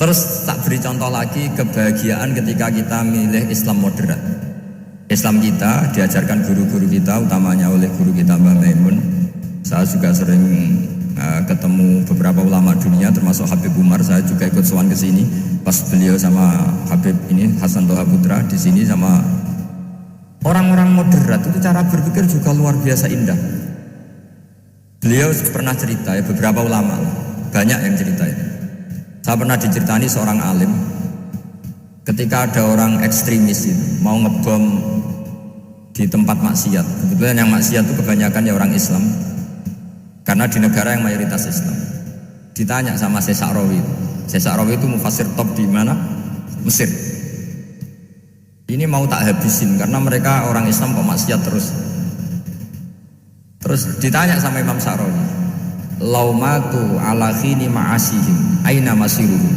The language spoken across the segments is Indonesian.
Terus tak beri contoh lagi kebahagiaan ketika kita milih Islam moderat. Islam kita diajarkan guru-guru kita, utamanya oleh guru kita Mbah Maimun. Saya juga sering ketemu beberapa ulama dunia, termasuk Habib Umar. Saya juga ikut sowan ke sini pas beliau sama Habib ini Hasan Toha Putra di sini sama orang-orang moderat. Itu cara berpikir juga luar biasa indah. Beliau pernah cerita ya, beberapa ulama banyak yang cerita itu. Saya pernah diceritani seorang alim ketika ada orang ekstremis itu mau ngebom di tempat maksiat. Kebetulan yang maksiat itu kebanyakan ya orang Islam, karena di negara yang mayoritas Islam. Ditanya sama Syekh Sa'rawi. Syekh Sa'rawi itu mufasir top di mana? Mesir. Ini mau tak habisin karena mereka orang Islam kok maksiat terus. Terus ditanya sama Imam Sa'rawi, laumatu ala khini ma'asihim aina masiruhum.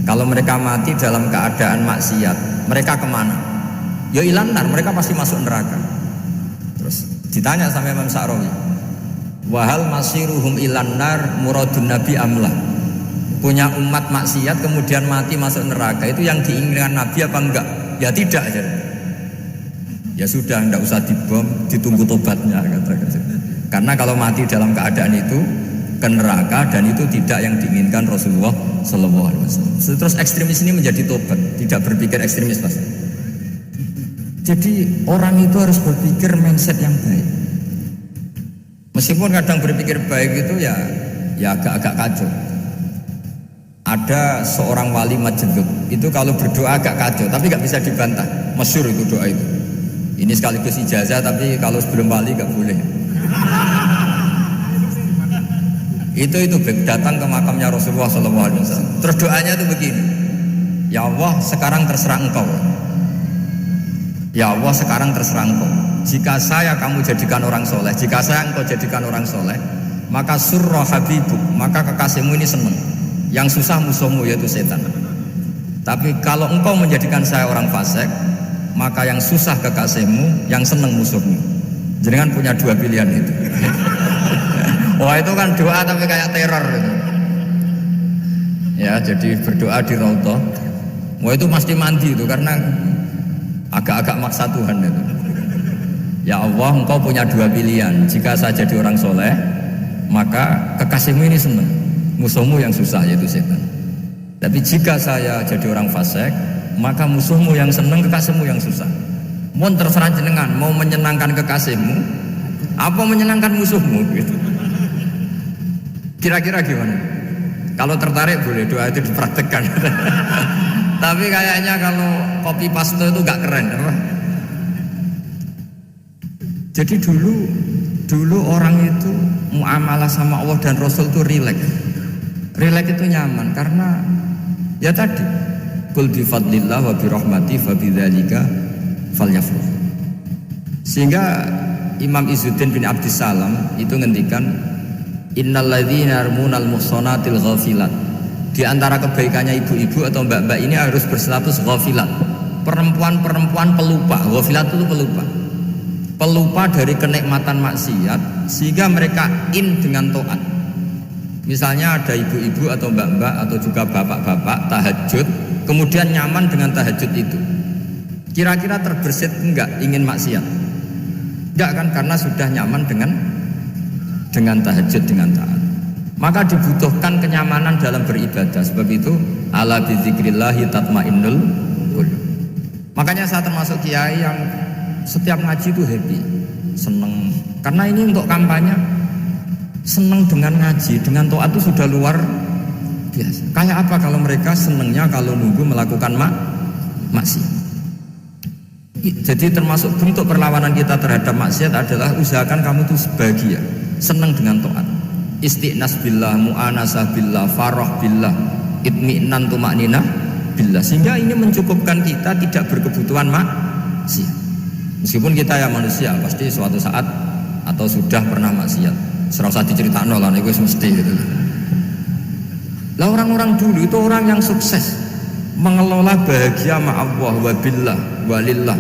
Kalau mereka mati dalam keadaan maksiat, mereka kemana? Ya ilanar, mereka pasti masuk neraka. Terus ditanya sama Imam Sa'rawi, wahal masiruhum ilanar muradun nabi amlah. Punya umat maksiat kemudian mati masuk neraka, itu yang diinginkan Nabi apa enggak? Ya tidak aja. Ya sudah, enggak usah dibom, ditunggu tobatnya kata. Karena kalau mati dalam keadaan itu ke neraka, dan itu tidak yang diinginkan Rasulullah Sallallahu Alaihi Wasallam. Terus ekstremis ini menjadi tobat, tidak berpikir ekstremis Mas. Jadi orang itu harus berpikir mindset yang baik. Meskipun kadang berpikir baik itu ya agak-agak kacau. Ada seorang wali Majnun itu kalau berdoa agak kacau, tapi nggak bisa dibantah. Masyhur itu doa itu. Ini sekaligus ijazah, tapi kalau sebelum wali nggak boleh. Itu datang ke makamnya Rasulullah SAW. Terus doanya itu begini, ya Allah sekarang terserah engkau. Ya Allah sekarang terserah engkau. Jika saya kamu jadikan orang soleh, jika saya engkau jadikan orang soleh, maka surra habibuk, maka kekasihmu ini senang. Yang susah musuhmu yaitu setan. Tapi kalau engkau menjadikan saya orang fasik, maka yang susah kekasihmu, yang senang musuhmu. Jangan punya dua pilihan itu. Wah itu kan doa tapi kayak teror gitu. Ya jadi berdoa di Raudhah. Wah itu mesti mandi itu karena agak-agak maksa Tuhan itu. Ya Allah engkau punya dua pilihan. Jika saya jadi orang soleh, maka kekasihmu ini senang, musuhmu yang susah yaitu setan. Tapi jika saya jadi orang fasik, maka musuhmu yang senang, kekasihmu yang susah. Mohon terserah jenengan, mau menyenangkan kekasihmu apa menyenangkan musuhmu gitu. Kira-kira gimana? Kalau tertarik boleh doa itu dipraktekkan. Tapi kayaknya kalau copy paste itu gak keren apa? Jadi dulu orang itu muamalah sama Allah dan Rasul itu rileks. Rileks itu nyaman karena ya tadi qul bi fadlillah wa bi rahmati fa bidzalika falyafrah. Sehingga Imam Izzuddin bin Abdissalam itu ngendikan innal ladzina yarmunal muhsanatil ghafilat. Di antara kebaikannya ibu-ibu atau mbak-mbak ini harus berstatus ghafilat. Perempuan-perempuan pelupa. Ghafilat itu pelupa. Pelupa dari kenikmatan maksiat sehingga mereka dengan taat. Misalnya ada ibu-ibu atau mbak-mbak atau juga bapak-bapak tahajud, kemudian nyaman dengan tahajud itu. Kira-kira terbersit enggak ingin maksiat? Enggak kan, karena sudah nyaman dengan tahajud, dengan taat. Maka dibutuhkan kenyamanan dalam beribadah. Sebab itu ala bidzikrillahi tatmainnul qulub. Makanya saya termasuk kiai yang setiap ngaji itu happy, seneng. Karena ini untuk kampanye, seneng dengan ngaji, dengan taat itu sudah luar biasa. Kayak apa kalau mereka senengnya kalau nunggu melakukan maksiat. Jadi termasuk bentuk perlawanan kita terhadap maksiat adalah usahakan kamu itu bahagia, senang dengan taat. Istiqnas billah, mu'anasah billah, farah billah, itmi'nan tumakninah billah. Sehingga ini mencukupkan kita tidak berkebutuhan maksiat. Meskipun kita ya manusia, pasti suatu saat atau sudah pernah maksiat. Serasa diceritakan lah, itu mesti gitu. Lah orang-orang dulu itu orang yang sukses mengelola bahagia ma Allah wa billah walillah.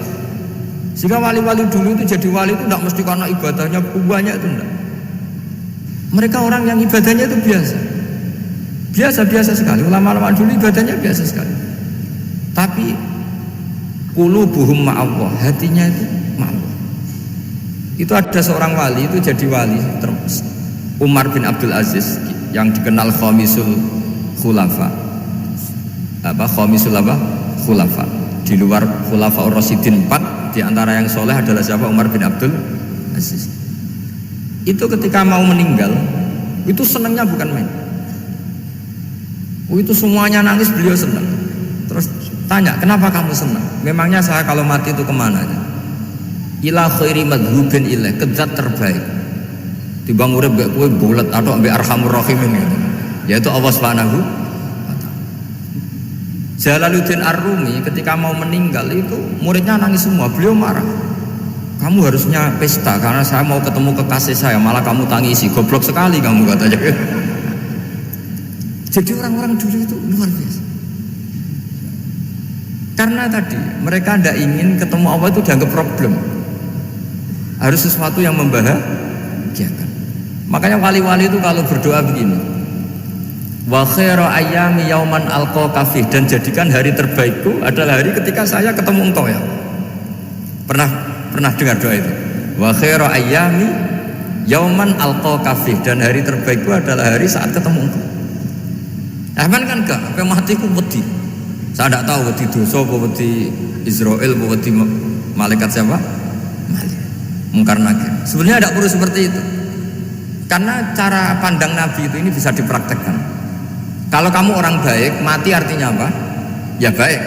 Sehingga wali-wali dulu itu jadi wali itu tidak mesti karena ibadahnya banyak, itu enggak. Mereka orang yang ibadahnya itu biasa. Biasa-biasa sekali, ulama-ulama dulu ibadahnya biasa sekali. Tapi qulubuhum ma'allah, hatinya itu ma'allah. Itu ada seorang wali itu jadi wali, Umar bin Abdul Aziz yang dikenal khamisul khulafa. Khamisul khulafa. Di luar khulafa Rasyidin 4, di antara yang soleh adalah siapa? Umar bin Abdul Aziz. Itu ketika mau meninggal, itu senangnya bukan main. Itu semuanya nangis, beliau senang. Terus tanya, kenapa kamu senang? Memangnya saya kalau mati itu kemana? Ila khairi madhubin ilaih, ke zat terbaik. Timbang urip mbek kowe bulet atau mbek arhamur rahimin gitu. Yaitu Allah Subhanahu wa taala. Jalaluddin Ar-Rumi ketika mau meninggal itu muridnya nangis semua, beliau marah. Kamu harusnya pesta karena saya mau ketemu kekasih saya, malah kamu tangisi. Goblok sekali kamu, katanya. Jadi orang-orang dulu itu luar biasa. Karena tadi mereka tidak ingin ketemu Allah itu dianggap problem. Harus sesuatu yang membahagiakan. Makanya wali-wali itu kalau berdoa begini, wa khairu ayyami yauman alqa fih, dan jadikan hari terbaikku adalah hari ketika saya ketemu engkau ya. Pernah dengar doa itu? Wa khairu ayyami yauman alqa fih, dan hari terbaikku adalah hari saat ketemu engkau. Aman kan enggak? Sampai mati ku wedi. Saya tidak tahu wedi dosa apa wedi Israel apa wedi malaikat siapa? Mungkar nakir. Sebenarnya tidak perlu seperti itu. Karena cara pandang Nabi itu ini bisa dipraktekkan. Kalau kamu orang baik, mati artinya apa? Ya baik.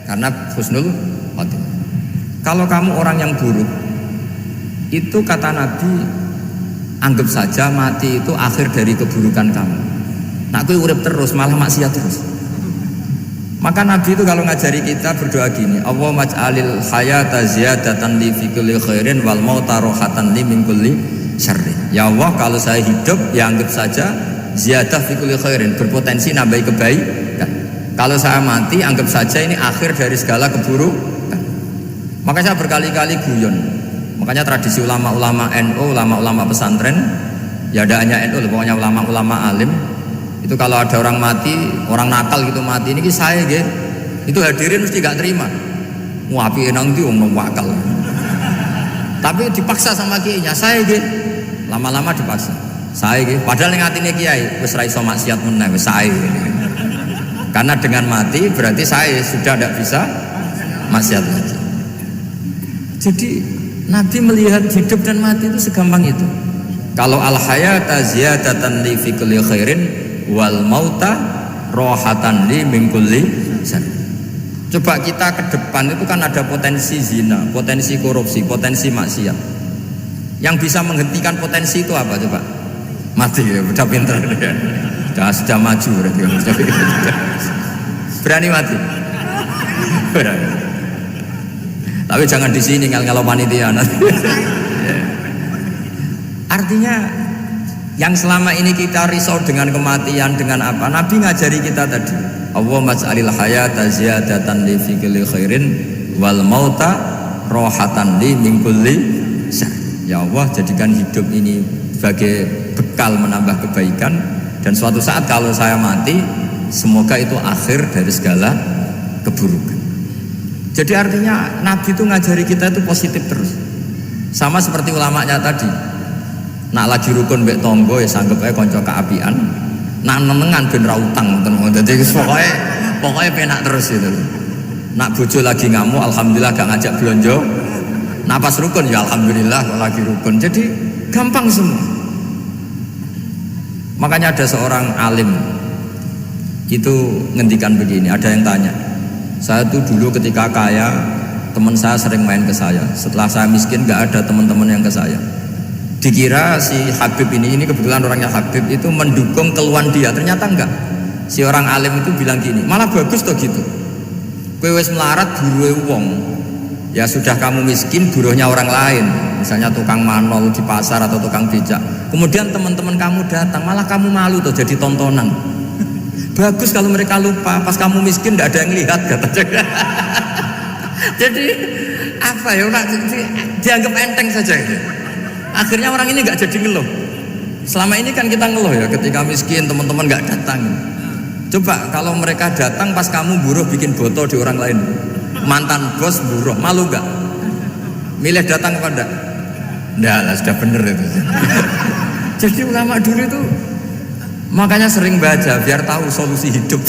Karena husnul khotimah. Kalau kamu orang yang buruk, itu kata Nabi, anggap saja mati itu akhir dari keburukan kamu. Nak kowe urip terus malah maksiat terus. Maka Nabi itu kalau ngajari kita berdoa gini, Allahumma ij'alil hayata ziyadatan li fi kulli khairin wal mauta rohatan li min kulli syarrin. Ya Allah, kalau saya hidup ya anggap saja ziyadah fi kulli khairin, berpotensi nambahi kebaikan. Kalau saya mati anggap saja ini akhir dari segala keburukan. Maka saya berkali-kali guyon. Makanya tradisi ulama-ulama NU, ulama-ulama pesantren, ya ada hanya NU, pokoknya ulama-ulama alim. Itu kalau ada orang mati, orang nakal gitu mati, ini saya gitu, itu hadirin mesti gak terima. Wapi enang di omong wakal. Tapi dipaksa sama kiainya, saya gitu. Lama-lama dipaksa. Saya gitu. Padahal yang hatinya kiai, wis ra iso maksiat meneh, wis saya. Karena dengan mati berarti saya sudah tidak bisa maksiat lagi. Jadi Nabi melihat hidup dan mati itu segampang itu. Kalau al hayata ziyadatan li fi kulli khairin wal mauta rohatan li min kulli syarr. Coba kita ke depan itu kan ada potensi zina, potensi korupsi, potensi maksiat. Yang bisa menghentikan potensi itu apa coba? Mati ya, udah pinter ya. Sudah maju berarti. Berani mati. Berani. Tapi jangan di sini kalau panitia nanti. Artinya yang selama ini kita risau dengan kematian, dengan apa? Nabi ngajari kita tadi. Allahumma ij'alil hayata ziyadatan li fi kulli khairin wal mauta rohatan li min kulli syarr. Ya Allah, jadikan hidup ini sebagai bekal menambah kebaikan, dan suatu saat kalau saya mati, semoga itu akhir dari segala keburukan. Jadi artinya Nabi itu ngajari kita itu positif terus. Sama seperti ulamanya tadi. Nak lagi rukun mbek tonggo ya sanggep ae kanca keapian. Nak nenengan ben ra utang ngoten. Dadi pokoknya penak terus itu. Nak bojo lagi ngamuk alhamdulillah gak ngajak blonjo. Nak pas rukun ya alhamdulillah kok lagi rukun. Jadi gampang semua. Makanya ada seorang alim itu ngendikan begini, ada yang tanya, saya tuh dulu ketika kaya teman saya sering main ke saya, setelah saya miskin gak ada teman-teman yang ke saya. Dikira si Habib ini kebetulan orangnya Habib itu mendukung keluhan dia, ternyata enggak. Si orang alim itu bilang gini, malah bagus toh gitu. Kowe wis melarat buruhe wong, ya sudah kamu miskin buruhnya orang lain, misalnya tukang manol di pasar atau tukang becak. Kemudian teman-teman kamu datang, malah kamu malu tuh jadi tontonan. Bagus kalau mereka lupa, pas kamu miskin tidak ada yang lihat katanya. Jadi apa ya, dianggap enteng saja itu. Akhirnya orang ini nggak jadi ngeluh. Selama ini kan kita ngeluh ya ketika miskin teman-teman nggak datang. Coba kalau mereka datang pas kamu buruh bikin foto di orang lain, mantan bos buruh, malu nggak? Milih datang apa enggak? Enggak lah, sudah bener itu. Jadi ulama dulu itu makanya sering baca biar tahu solusi hidup.